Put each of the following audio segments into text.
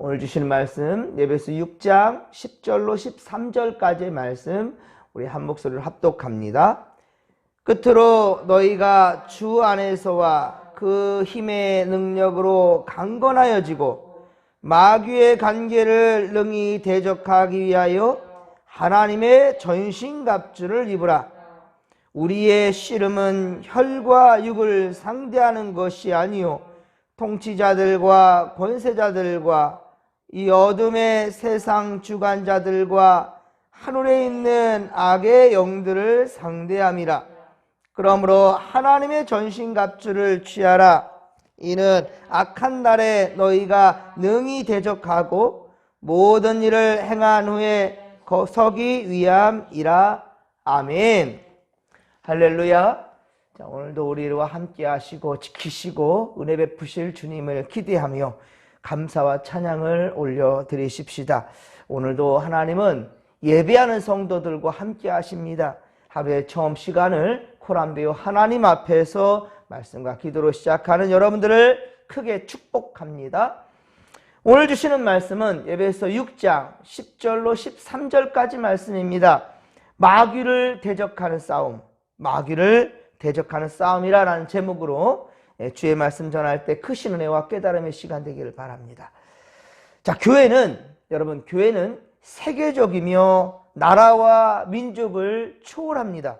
오늘 주시는 말씀 에베소 6장 10절로 13절까지의 말씀 우리 한 목소리로 합독합니다. 끝으로 너희가 주 안에서와 그 힘의 능력으로 강건하여지고 마귀의 관계를 능히 대적하기 위하여 하나님의 전신갑주를 입으라. 우리의 씨름은 혈과 육을 상대하는 것이 아니요 통치자들과 권세자들과 이 어둠의 세상 주관자들과 하늘에 있는 악의 영들을 상대함이라. 그러므로 하나님의 전신갑주를 취하라. 이는 악한 날에 너희가 능히 대적하고 모든 일을 행한 후에 서기 위함이라. 아멘. 할렐루야. 자, 오늘도 우리와 함께 하시고 지키시고 은혜 베푸실 주님을 기대하며 감사와 찬양을 올려드리십시다. 오늘도 하나님은 예배하는 성도들과 함께 하십니다. 하루의 처음 시간을 코람데오 하나님 앞에서 말씀과 기도로 시작하는 여러분들을 크게 축복합니다. 오늘 주시는 말씀은 에베소 6장 10절로 13절까지 말씀입니다. 마귀를 대적하는 싸움, 마귀를 대적하는 싸움이라는 제목으로 주의 말씀 전할 때 크신 은혜와 깨달음의 시간 되기를 바랍니다. 자, 여러분 교회는 세계적이며 나라와 민족을 초월합니다.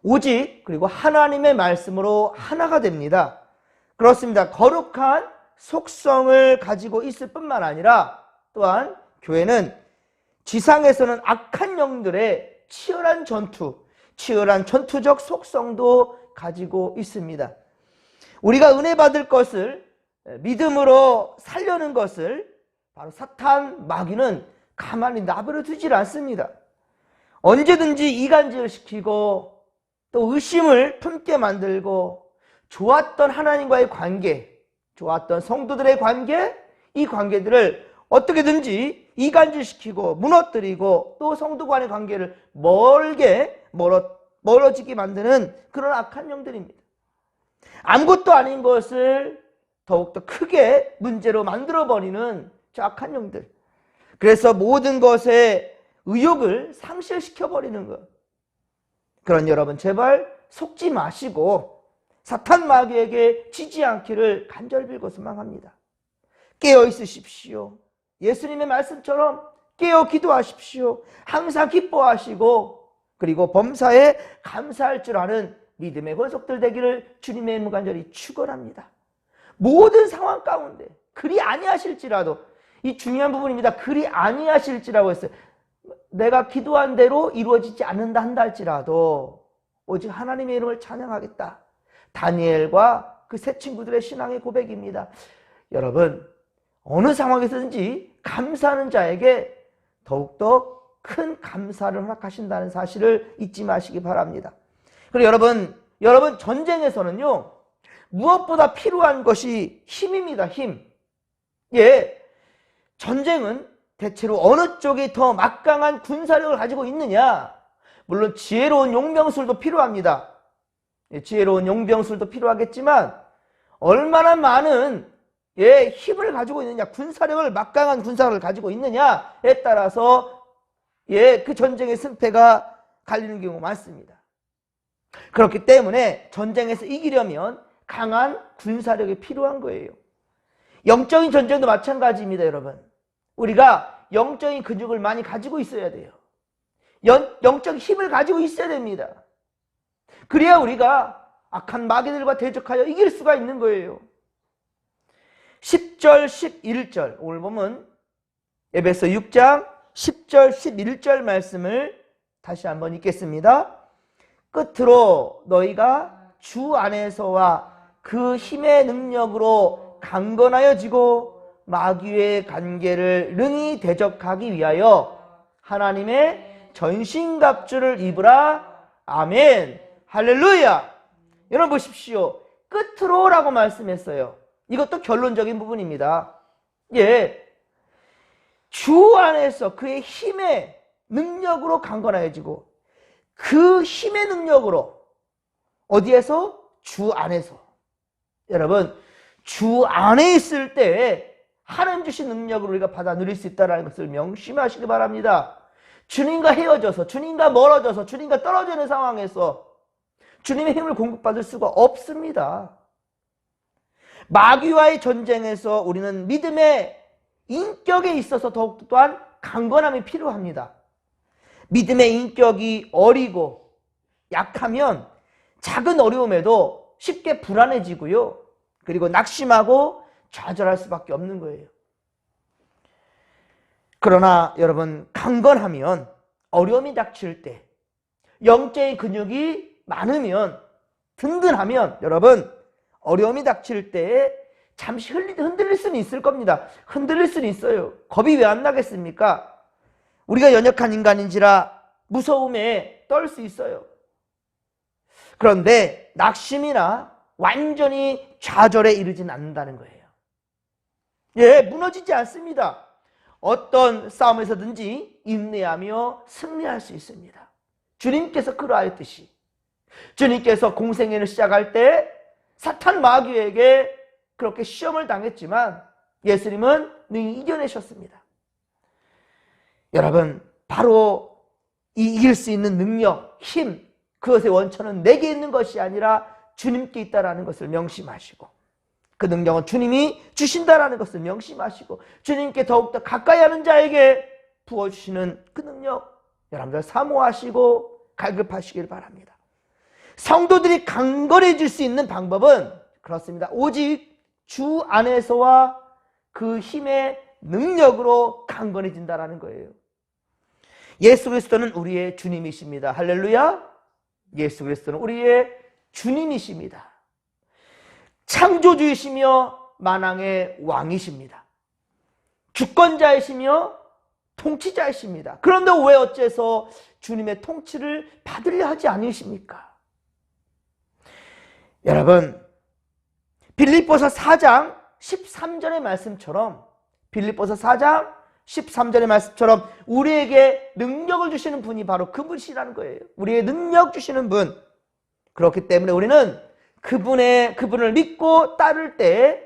오직 그리고 하나님의 말씀으로 하나가 됩니다. 그렇습니다. 거룩한 속성을 가지고 있을 뿐만 아니라 또한 교회는 지상에서는 악한 영들의 치열한 전투적 속성도 가지고 있습니다. 우리가 은혜 받을 것을 믿음으로 살려는 것을 바로 사탄 마귀는 가만히 나버려 두질 않습니다. 언제든지 이간질을 시키고 또 의심을 품게 만들고 좋았던 하나님과의 관계, 좋았던 성도들의 관계, 이 관계들을 어떻게든지 이간질시키고 무너뜨리고 또 성도 간의 관계를 멀어지게 만드는 그런 악한 영들입니다. 아무것도 아닌 것을 더욱더 크게 문제로 만들어버리는 저 악한 영들. 그래서 모든 것에 의욕을 상실시켜버리는 것. 그런 여러분 제발 속지 마시고 사탄 마귀에게 지지 않기를 간절히 빌고 소망합니다. 깨어 있으십시오. 예수님의 말씀처럼 깨어 기도하십시오. 항상 기뻐하시고 그리고 범사에 감사할 줄 아는 믿음의 권속들 되기를 주님의 이름으로 간절히 축원합니다. 모든 상황 가운데 그리 아니하실지라도, 이 중요한 부분입니다. 그리 아니하실지라고 했어요. 내가 기도한 대로 이루어지지 않는다 한다 할지라도 오직 하나님의 이름을 찬양하겠다. 다니엘과 그 세 친구들의 신앙의 고백입니다. 여러분, 어느 상황에서든지 감사하는 자에게 더욱더 큰 감사를 허락하신다는 사실을 잊지 마시기 바랍니다. 그리고 여러분 전쟁에서는요, 무엇보다 필요한 것이 힘입니다. 힘. 예, 전쟁은 대체로 어느 쪽이 더 막강한 군사력을 가지고 있느냐, 물론 지혜로운 용병술도 필요합니다. 지혜로운 용병술도 필요하겠지만 얼마나 많은 힘을 가지고 있느냐, 군사력을, 막강한 군사력을 가지고 있느냐에 따라서 그 전쟁의 승패가 갈리는 경우가 많습니다. 그렇기 때문에 전쟁에서 이기려면 강한 군사력이 필요한 거예요. 영적인 전쟁도 마찬가지입니다. 여러분, 우리가 영적인 근육을 많이 가지고 있어야 돼요. 영적 힘을 가지고 있어야 됩니다. 그래야 우리가 악한 마귀들과 대적하여 이길 수가 있는 거예요. 10절 11절 오늘 보면 에베소 6장 10절 11절 말씀을 다시 한번 읽겠습니다. 끝으로 너희가 주 안에서와 그 힘의 능력으로 강건하여지고 마귀의 관계를 능히 대적하기 위하여 하나님의 전신갑주를 입으라. 아멘. 할렐루야. 여러분 보십시오. 끝으로 라고 말씀했어요. 이것도 결론적인 부분입니다. 주 안에서 그의 힘의 능력으로 강건하여지고, 그 힘의 능력으로 어디에서? 주 안에서. 여러분, 주 안에 있을 때 하나님 주신 능력을 우리가 받아 누릴 수 있다는 것을 명심하시기 바랍니다. 주님과 헤어져서, 주님과 멀어져서, 주님과 떨어져 있는 상황에서 주님의 힘을 공급받을 수가 없습니다. 마귀와의 전쟁에서 우리는 믿음의 인격에 있어서 더욱 또한 강건함이 필요합니다. 믿음의 인격이 어리고 약하면 작은 어려움에도 쉽게 불안해지고요. 그리고 낙심하고 좌절할 수밖에 없는 거예요. 그러나 여러분, 강건하면 어려움이 닥칠 때, 영적인 근육이 많으면, 든든하면 여러분, 어려움이 닥칠 때 잠시 흔들릴 수는 있을 겁니다. 흔들릴 수는 있어요. 겁이 왜 안 나겠습니까? 우리가 연약한 인간인지라 무서움에 떨 수 있어요. 그런데 낙심이나 완전히 좌절에 이르진 않는다는 거예요. 예, 무너지지 않습니다. 어떤 싸움에서든지 인내하며 승리할 수 있습니다. 주님께서 그러하였듯이 주님께서 공생애를 시작할 때 사탄 마귀에게 그렇게 시험을 당했지만 예수님은 능히 이겨내셨습니다. 여러분, 바로 이 이길 수 있는 능력, 힘, 그것의 원천은 내게 있는 것이 아니라 주님께 있다는 것을 명심하시고, 그 능력은 주님이 주신다는 것을 명심하시고, 주님께 더욱더 가까이 하는 자에게 부어주시는 그 능력, 여러분들 사모하시고 갈급하시길 바랍니다. 성도들이 강건해질 수 있는 방법은 그렇습니다. 오직 주 안에서와 그 힘의 능력으로 강건해진다는 거예요. 예수 그리스도는 우리의 주님이십니다. 할렐루야. 예수 그리스도는 우리의 주님이십니다. 창조주이시며 만왕의 왕이십니다. 주권자이시며 통치자이십니다. 그런데 왜 어째서 주님의 통치를 받으려 하지 않으십니까? 여러분, 빌립보서 4장 13절의 말씀처럼, 빌립보서 4장 13절의 말씀처럼 우리에게 능력을 주시는 분이 바로 그분이라는 거예요. 우리의 능력 주시는 분. 그렇기 때문에 우리는 그분을 믿고 따를 때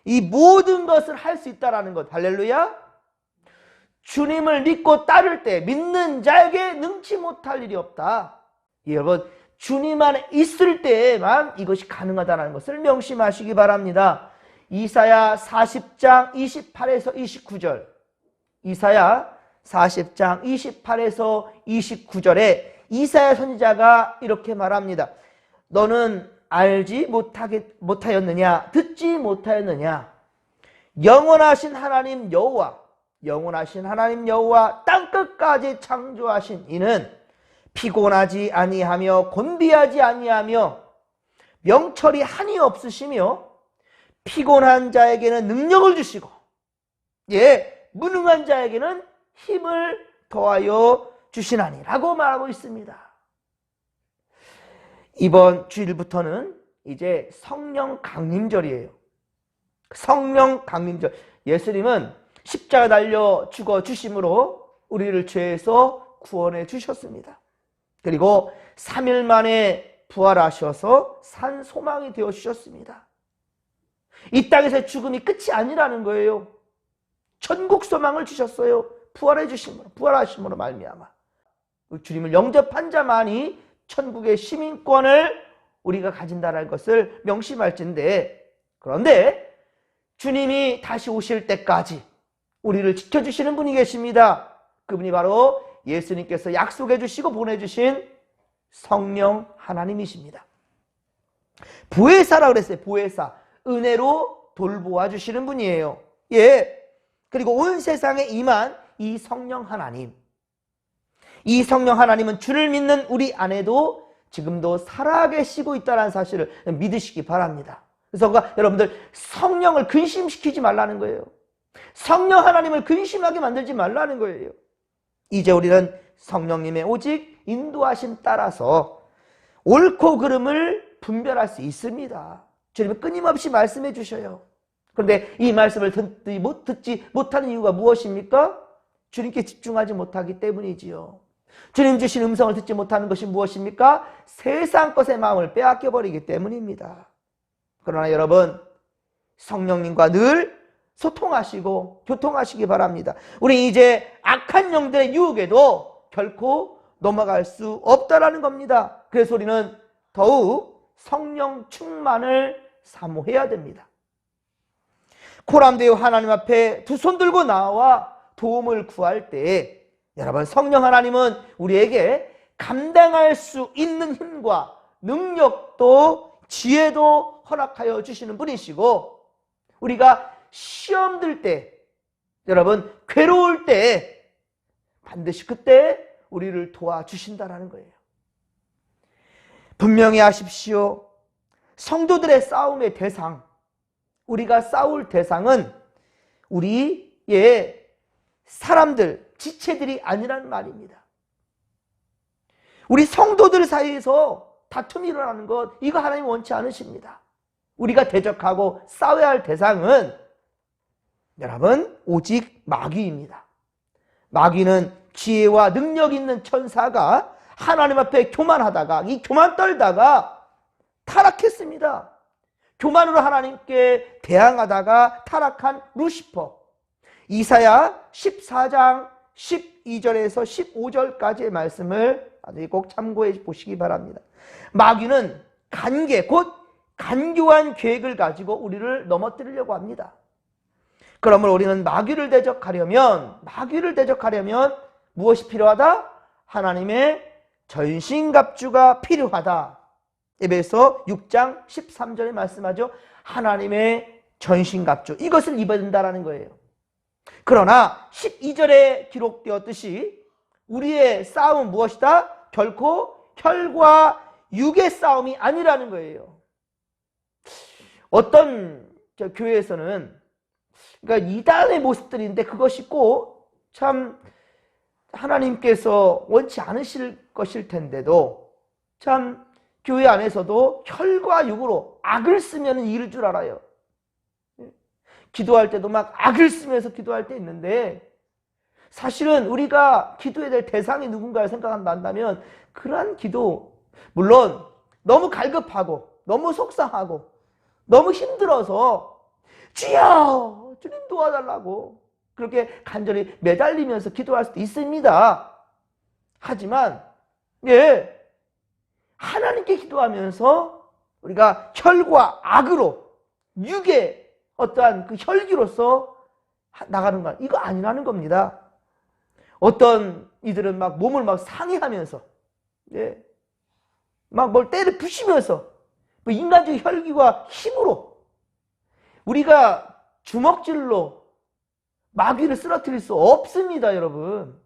이 모든 것을 할 수 있다는 것. 할렐루야. 주님을 믿고 따를 때 믿는 자에게 능치 못할 일이 없다. 여러분, 주님 안에 있을 때에만 이것이 가능하다는 것을 명심하시기 바랍니다. 이사야 40장 28에서 29절, 이사야 40장 28에서 29절에 이사야 선지자가 이렇게 말합니다. 너는 알지 못하였느냐? 듣지 못하였느냐? 영원하신 하나님 여호와, 영원하신 하나님 여호와 땅끝까지 창조하신 이는 피곤하지 아니하며 곤비하지 아니하며 명철이 한이 없으시며 피곤한 자에게는 능력을 주시고, 예, 무능한 자에게는 힘을 더하여 주시나니 라고 말하고 있습니다. 이번 주일부터는 이제 성령 강림절이에요. 성령 강림절. 예수님은 십자가 달려 죽어 주심으로 우리를 죄에서 구원해 주셨습니다. 그리고 3일 만에 부활하셔서 산 소망이 되어 주셨습니다. 이 땅에서의 죽음이 끝이 아니라는 거예요. 천국 소망을 주셨어요. 부활해 주심으로, 부활하심으로 말미암아 주님을 영접한 자만이 천국의 시민권을 우리가 가진다는 것을 명심할진데, 그런데 주님이 다시 오실 때까지 우리를 지켜주시는 분이 계십니다. 그분이 바로 예수님께서 약속해 주시고 보내주신 성령 하나님이십니다. 보혜사라고 그랬어요. 보혜사. 은혜로 돌보아 주시는 분이에요. 예. 그리고 온 세상에 임한 이 성령 하나님. 이 성령 하나님은 주를 믿는 우리 안에도 지금도 살아계시고 있다는 사실을 믿으시기 바랍니다. 그래서 여러분들 성령을 근심시키지 말라는 거예요. 성령 하나님을 근심하게 만들지 말라는 거예요. 이제 우리는 성령님의 오직 인도하심 따라서 옳고 그름을 분별할 수 있습니다. 주님은 끊임없이 말씀해 주셔요. 그런데 이 말씀을 듣지 못하는 이유가 무엇입니까? 주님께 집중하지 못하기 때문이지요. 주님 주신 음성을 듣지 못하는 것이 무엇입니까? 세상 것의 마음을 빼앗겨버리기 때문입니다. 그러나 여러분, 성령님과 늘 소통하시고 교통하시기 바랍니다. 우리 이제 악한 영들의 유혹에도 결코 넘어갈 수 없다라는 겁니다. 그래서 우리는 더욱 성령 충만을 사모해야 됩니다. 코람되어 하나님 앞에 두 손 들고 나와 도움을 구할 때 여러분, 성령 하나님은 우리에게 감당할 수 있는 힘과 능력도 지혜도 허락하여 주시는 분이시고, 우리가 시험 들 때, 여러분 괴로울 때 반드시 그때 우리를 도와주신다라는 거예요. 분명히 아십시오. 성도들의 싸움의 대상, 우리가 싸울 대상은 우리의 사람들, 지체들이 아니라는 말입니다. 우리 성도들 사이에서 다툼이 일어나는 것, 이거 하나님 원치 않으십니다. 우리가 대적하고 싸워야 할 대상은 여러분 오직 마귀입니다. 마귀는 지혜와 능력 있는 천사가 하나님 앞에 교만하다가, 이 교만 떨다가 타락했습니다. 교만으로 하나님께 대항하다가 타락한 루시퍼. 이사야 14장 12절에서 15절까지의 말씀을 꼭 참고해 보시기 바랍니다. 마귀는 간계, 곧 간교한 계획을 가지고 우리를 넘어뜨리려고 합니다. 그러므로 우리는 마귀를 대적하려면 무엇이 필요하다? 하나님의 전신갑주가 필요하다. 에베소 6장 13절에 말씀하죠. 하나님의 전신갑주, 이것을 입어야 된다는 거예요. 그러나 12절에 기록되었듯이 우리의 싸움은 무엇이다? 결코 혈과 육의 싸움이 아니라는 거예요. 어떤 교회에서는, 그러니까 이단의 모습들인데 그것이 꼭 참 하나님께서 원치 않으실 것일 텐데도 참 교회 안에서도 혈과 육으로 악을 쓰면 이길 줄 알아요. 기도할 때도 막 악을 쓰면서 기도할 때 있는데, 사실은 우리가 기도해야 될 대상이 누군가를 생각한다면 그러한 기도, 물론 너무 갈급하고 너무 속상하고 너무 힘들어서 주여 주님 도와달라고 그렇게 간절히 매달리면서 기도할 수도 있습니다. 하지만 하나님께 기도하면서 우리가 혈과 악으로 육의 어떠한 그 혈기로서 나가는 건 이거 아니라는 겁니다. 어떤 이들은 막 몸을 막 상해하면서 막 뭘 때려 부시면서 인간적인 혈기와 힘으로 우리가 주먹질로 마귀를 쓰러뜨릴 수 없습니다. 여러분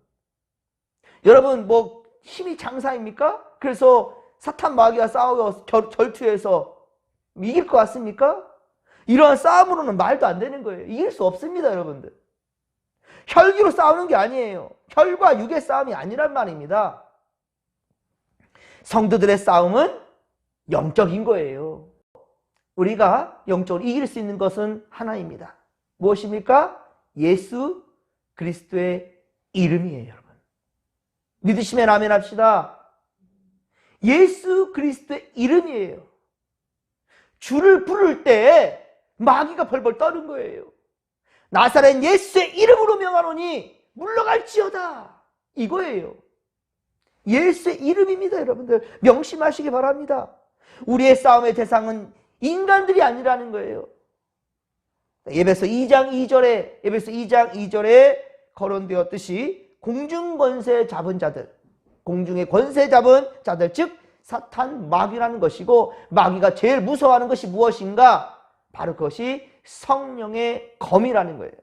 뭐 힘이 장사입니까? 그래서 사탄 마귀와 싸워 절투해서 이길 것 같습니까? 이러한 싸움으로는 말도 안 되는 거예요. 이길 수 없습니다. 여러분들, 혈기로 싸우는 게 아니에요. 혈과 육의 싸움이 아니란 말입니다. 성도들의 싸움은 영적인 거예요. 우리가 영적으로 이길 수 있는 것은 하나입니다. 무엇입니까? 예수 그리스도의 이름이에요. 여러분, 믿으시면 아멘 합시다. 예수 그리스도의 이름이에요. 주를 부를 때 마귀가 벌벌 떠는 거예요. 나사렛 예수의 이름으로 명하노니 물러갈지어다, 이거예요. 예수의 이름입니다. 여러분들 명심하시기 바랍니다. 우리의 싸움의 대상은 인간들이 아니라는 거예요. 에베소 2장 2절에 거론되었듯이 공중권세 잡은 자들, 공중의 권세 잡은 자들, 즉 사탄 마귀라는 것이고, 마귀가 제일 무서워하는 것이 무엇인가? 바로 그것이 성령의 검이라는 거예요.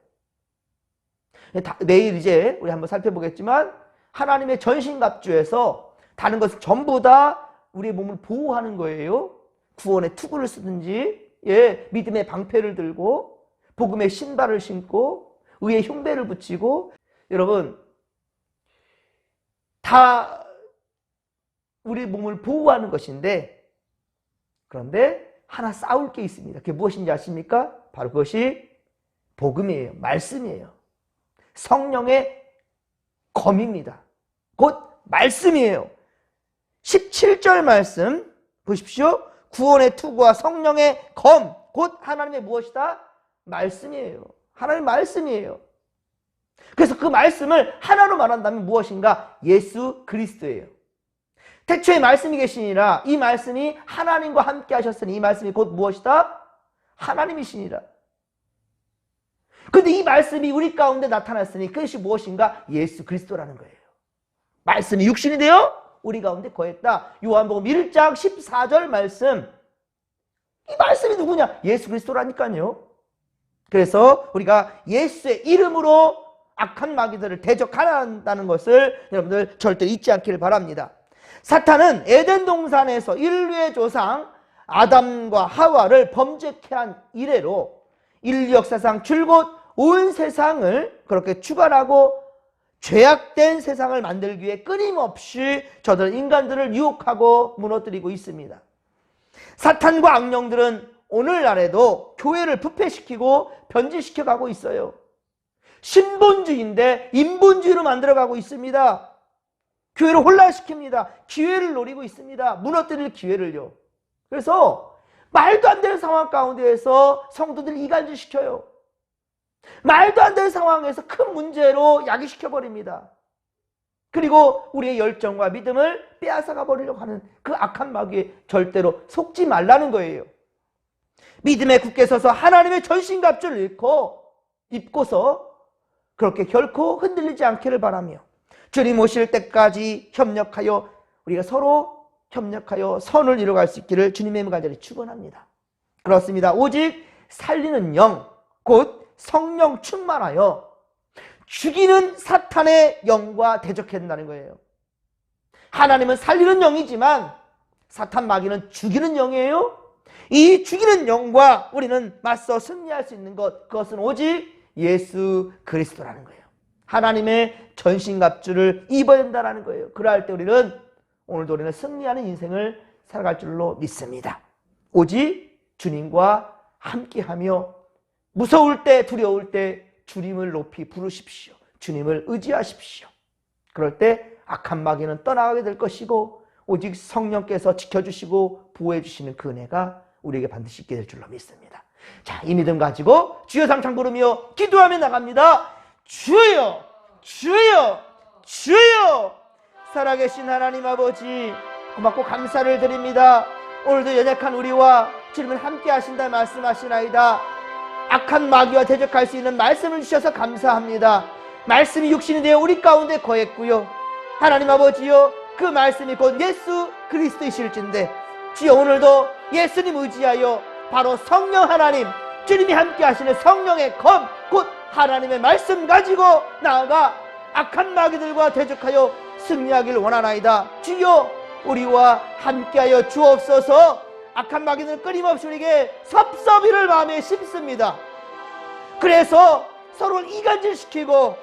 내일 이제 우리 한번 살펴보겠지만, 하나님의 전신갑주에서 다른 것은 전부 다 우리의 몸을 보호하는 거예요. 구원의 투구를 쓰든지, 믿음의 방패를 들고 복음의 신발을 신고 의의 흉배를 붙이고, 여러분 다 우리 몸을 보호하는 것인데, 그런데 하나 싸울 게 있습니다. 그게 무엇인지 아십니까? 바로 그것이 복음이에요. 말씀이에요. 성령의 검입니다. 곧 말씀이에요. 17절 말씀 보십시오. 구원의 투구와 성령의 검, 곧 하나님의 무엇이다? 말씀이에요. 하나님 말씀이에요. 그래서 그 말씀을 하나로 말한다면 무엇인가? 예수 그리스도예요. 태초에 말씀이 계시니라. 이 말씀이 하나님과 함께 하셨으니 이 말씀이 곧 무엇이다? 하나님이시니라. 그런데 이 말씀이 우리 가운데 나타났으니 그것이 무엇인가? 예수 그리스도라는 거예요. 말씀이 육신이 되어 우리 가운데 거했다. 요한복음 1장 14절 말씀. 이 말씀이 누구냐? 예수 그리스도라니까요. 그래서 우리가 예수의 이름으로 악한 마귀들을 대적하라 한다는 것을 여러분들 절대 잊지 않기를 바랍니다. 사탄은 에덴 동산에서 인류의 조상 아담과 하와를 범죄케 한 이래로 인류 역사상 줄곧 온 세상을 그렇게 주관하고 죄악된 세상을 만들기 위해 끊임없이 저들 인간들을 유혹하고 무너뜨리고 있습니다. 사탄과 악령들은 오늘날에도 교회를 부패시키고 변질시켜 가고 있어요. 신본주의인데 인본주의로 만들어가고 있습니다. 교회를 혼란시킵니다. 기회를 노리고 있습니다. 무너뜨릴 기회를요. 그래서 말도 안 되는 상황 가운데에서 성도들 이간질시켜요. 말도 안 되는 상황에서 큰 문제로 야기시켜버립니다. 그리고 우리의 열정과 믿음을 빼앗아가 버리려고 하는 그 악한 마귀에 절대로 속지 말라는 거예요. 믿음에 굳게 서서 하나님의 전신갑주를 입고서 그렇게 결코 흔들리지 않기를 바라며 주님 오실 때까지 협력하여 우리가 서로 협력하여 선을 이루어갈 수 있기를 주님의 이름으로 간절히 축원합니다. 그렇습니다. 오직 살리는 영, 곧 성령 충만하여 죽이는 사탄의 영과 대적해야 된다는 거예요. 하나님은 살리는 영이지만 사탄 마귀는 죽이는 영이에요. 이 죽이는 영과 우리는 맞서 승리할 수 있는 것, 그것은 오직 예수 그리스도라는 거예요. 하나님의 전신갑주를 입어야 된다는 거예요. 그러할 때 오늘도 우리는 승리하는 인생을 살아갈 줄로 믿습니다. 오직 주님과 함께하며 무서울 때 두려울 때 주님을 높이 부르십시오. 주님을 의지하십시오. 그럴 때 악한 마귀는 떠나가게 될 것이고 오직 성령께서 지켜주시고 보호해 주시는 그 은혜가 우리에게 반드시 있게 될 줄로 믿습니다. 자, 이 믿음 가지고 주여 삼창 부르며 기도하며 나갑니다. 주여, 주여, 주여. 살아계신 하나님 아버지 고맙고 감사를 드립니다. 오늘도 연약한 우리와 주님을 함께 하신다 말씀하시나이다. 악한 마귀와 대적할 수 있는 말씀을 주셔서 감사합니다. 말씀이 육신이 되어 우리 가운데 거했고요. 하나님 아버지여, 그 말씀이 곧 예수 그리스도이실진데 주여 오늘도 예수님 의지하여 바로 성령 하나님, 주님이 함께 하시는 성령의 검, 곧 하나님의 말씀 가지고 나아가 악한 마귀들과 대적하여 승리하기를 원하나이다. 주여 우리와 함께하여 주옵소서. 악한 마귀는 끊임없이 우리에게 섭섭이를 마음에 심습니다. 그래서 서로를 이간질시키고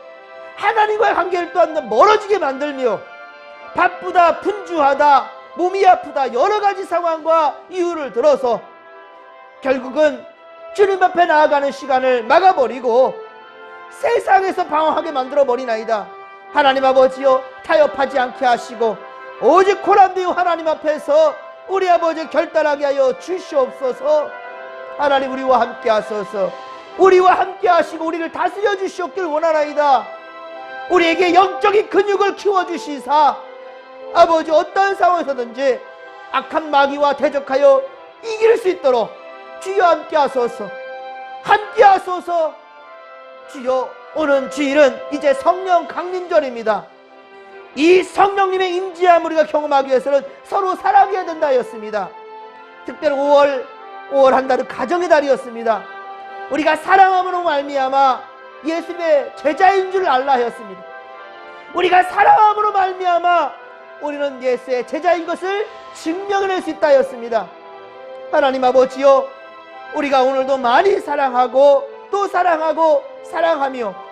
하나님과의 관계를 또한 멀어지게 만들며 바쁘다, 분주하다, 몸이 아프다, 여러 가지 상황과 이유를 들어서 결국은 주님 앞에 나아가는 시간을 막아버리고 세상에서 방황하게 만들어버리나이다. 하나님 아버지여, 타협하지 않게 하시고 오직 고난되어 하나님 앞에서 우리 아버지 결단하게 하여 주시옵소서. 하나님 우리와 함께 하소서. 우리와 함께 하시고 우리를 다스려 주시옵길 원하나이다. 우리에게 영적인 근육을 키워주시사 아버지 어떤 상황에서든지 악한 마귀와 대적하여 이길 수 있도록 주여 함께 하소서. 함께 하소서. 주여, 오는 주일은 이제 성령 강림절입니다. 이 성령님의 임재함 우리가 경험하기 위해서는 서로 사랑해야 된다 하였습니다. 특별히 5월 한 달은 가정의 달이었습니다. 우리가 사랑함으로 말미암아 예수님의 제자인 줄 알라 하였습니다. 우리가 사랑함으로 말미암아 우리는 예수의 제자인 것을 증명해낼 수 있다 하였습니다. 하나님 아버지여, 우리가 오늘도 많이 사랑하고 또 사랑하고 사랑하며